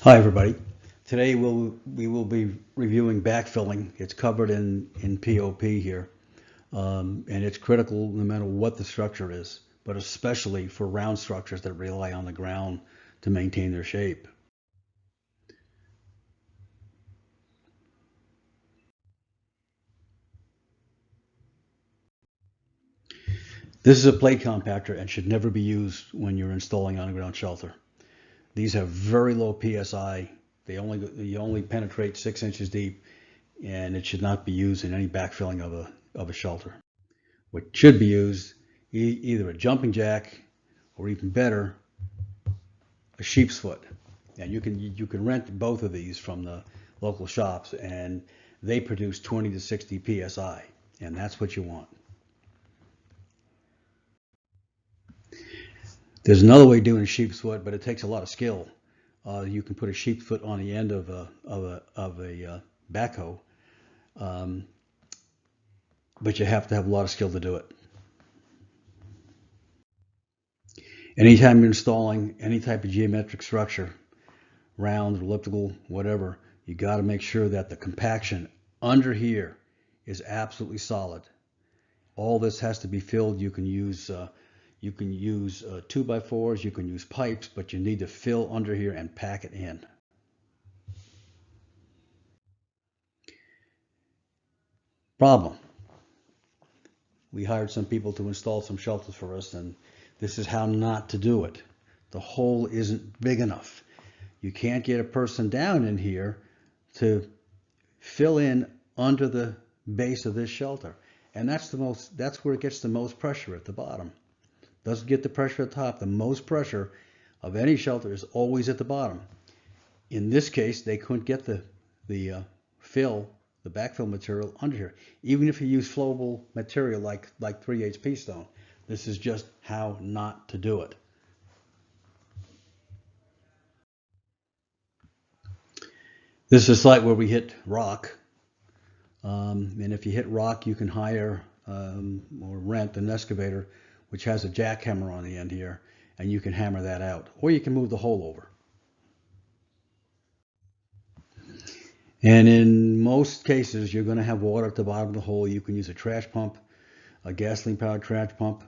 Hi everybody. Today we will be reviewing backfilling. It's covered in POP here, and it's critical no matter what the structure is, but especially for round structures that rely on the ground to maintain their shape. This is a plate compactor and should never be used when you're installing underground shelter. These have very low PSI. You only penetrate 6 inches deep, and it should not be used in any backfilling of a shelter. What should be used, either a jumping jack or even better, a sheep's foot. And you can rent both of these from the local shops, and they produce 20 to 60 psi, and that's what you want. There's another way of doing a sheep's foot, but it takes a lot of skill. You can put a sheep's foot on the end of a backhoe, but you have to have a lot of skill to do it. Anytime you're installing any type of geometric structure, round, elliptical, whatever, you got to make sure that the compaction under here is absolutely solid. All this has to be filled. You can use 2x4s, you can use pipes, but you need to fill under here and pack it in. Problem. We hired some people to install some shelters for us, and this is how not to do it. The hole isn't big enough. You can't get a person down in here to fill in under the base of this shelter. And that's where it gets the most pressure at the bottom. Doesn't get the pressure at the top. The most pressure of any shelter is always at the bottom. In this case, they couldn't get the backfill material under here. Even if you use flowable material like 3/8 PEASTONE, this is just how not to do it. This is a site where we hit rock, and if you hit rock, you can hire or rent an excavator, which has a jackhammer on the end here, and you can hammer that out, or you can move the hole over. And in most cases, you're going to have water at the bottom of the hole. You can use a trash pump, a gasoline-powered trash pump,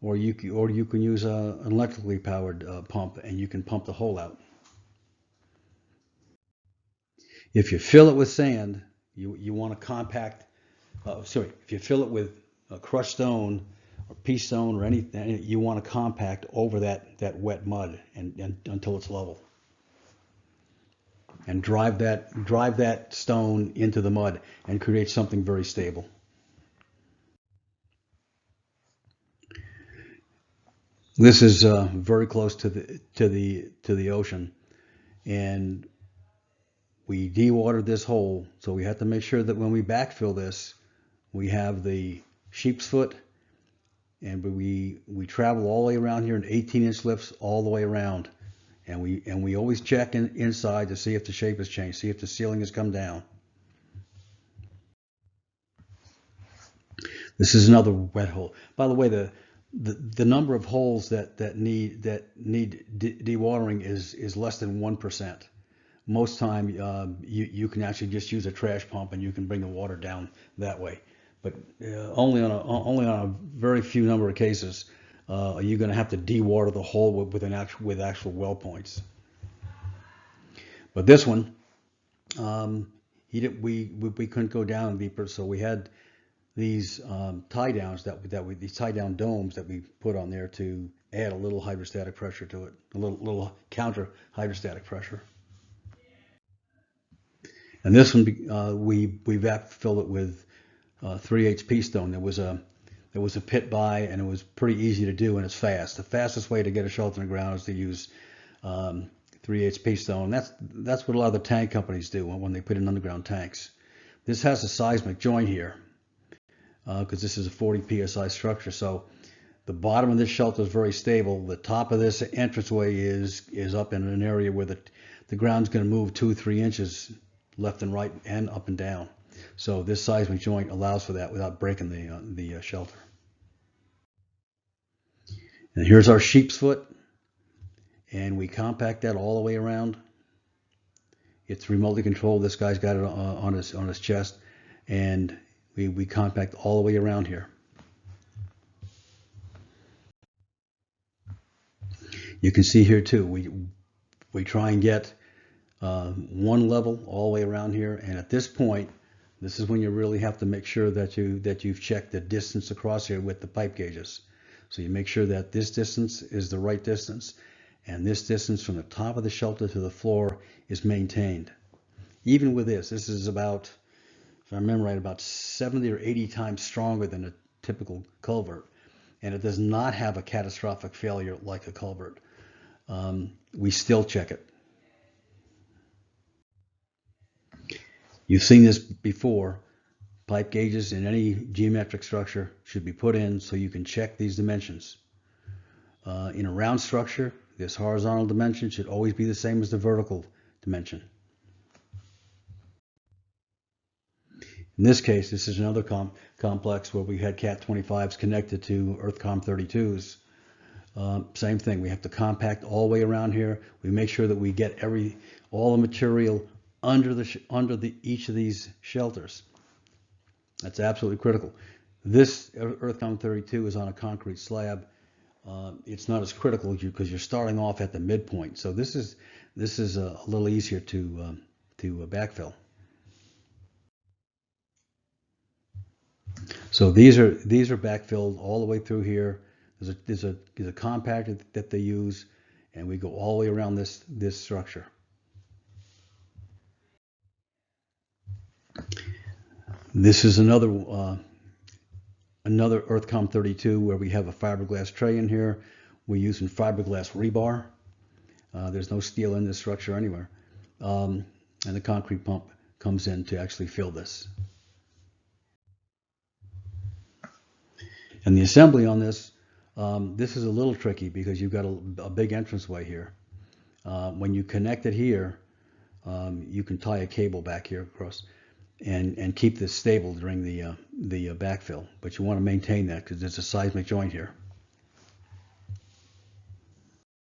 or you can use an electrically powered pump, and you can pump the hole out. If you fill it with sand, you want to compact. If you fill it with crushed stone or pea stone or anything, you want to compact over that wet mud and until it's level. And drive that stone into the mud and create something very stable. This is very close to the ocean, and we dewatered this hole, so we have to make sure that when we backfill this, we have the sheep's foot, and we travel all the way around here in 18-inch lifts all the way around, and we always check inside to see if the shape has changed, see if the ceiling has come down. This is another wet hole. By the way, the number of holes that need dewatering is less than 1%. Most time you can actually just use a trash pump and you can bring the water down that way. But only on a very few number of cases are you going to have to dewater the hole with actual well points. But this one, we couldn't go down deeper, so we had these tie downs these tie down domes that we put on there to add a little hydrostatic pressure to it, a little counter hydrostatic pressure. And this one we backfilled it with 3/8 PEASTONE. There was a pit by, and it was pretty easy to do, and it's fast. The fastest way to get a shelter in the ground is to use 3/8 PEASTONE. That's what a lot of the tank companies do when they put in underground tanks. This has a seismic joint here because this is a 40 psi structure. So the bottom of this shelter is very stable. The top of this entranceway is up in an area where the ground's going to move 2-3 inches left and right and up and down. So this seismic joint allows for that without breaking the shelter. And here's our sheep's foot, and we compact that all the way around. It's remotely controlled. This guy's got it on his chest, and we compact all the way around here. You can see here too. We try and get one level all the way around here, and at this point, this is when you really have to make sure that you've checked the distance across here with the pipe gauges. So you make sure that this distance is the right distance, and this distance from the top of the shelter to the floor is maintained. Even with this is about, if I remember right, about 70 or 80 times stronger than a typical culvert, and it does not have a catastrophic failure like a culvert. We still check it. You've seen this before. Pipe gauges in any geometric structure should be put in so you can check these dimensions. In a round structure, this horizontal dimension should always be the same as the vertical dimension. In this case, this is another complex where we had Cat 25s connected to EarthCom 32s. Same thing, we have to compact all the way around here. We make sure that we get all the material under each of these shelters. That's absolutely critical. This EarthCom 32 is on a concrete slab. It's not as critical because you're starting off at the midpoint. So this is a little easier to backfill. So these are backfilled all the way through here. There's a compactor that they use, and we go all the way around this structure. This is another EarthCom 32 where we have a fiberglass tray in here. We're using fiberglass rebar. There's no steel in this structure anywhere. And the concrete pump comes in to actually fill this. And the assembly on this, this is a little tricky because you've got a big entranceway here. When you connect it here, you can tie a cable back here across and keep this stable during the backfill. But you want to maintain that because there's a seismic joint here.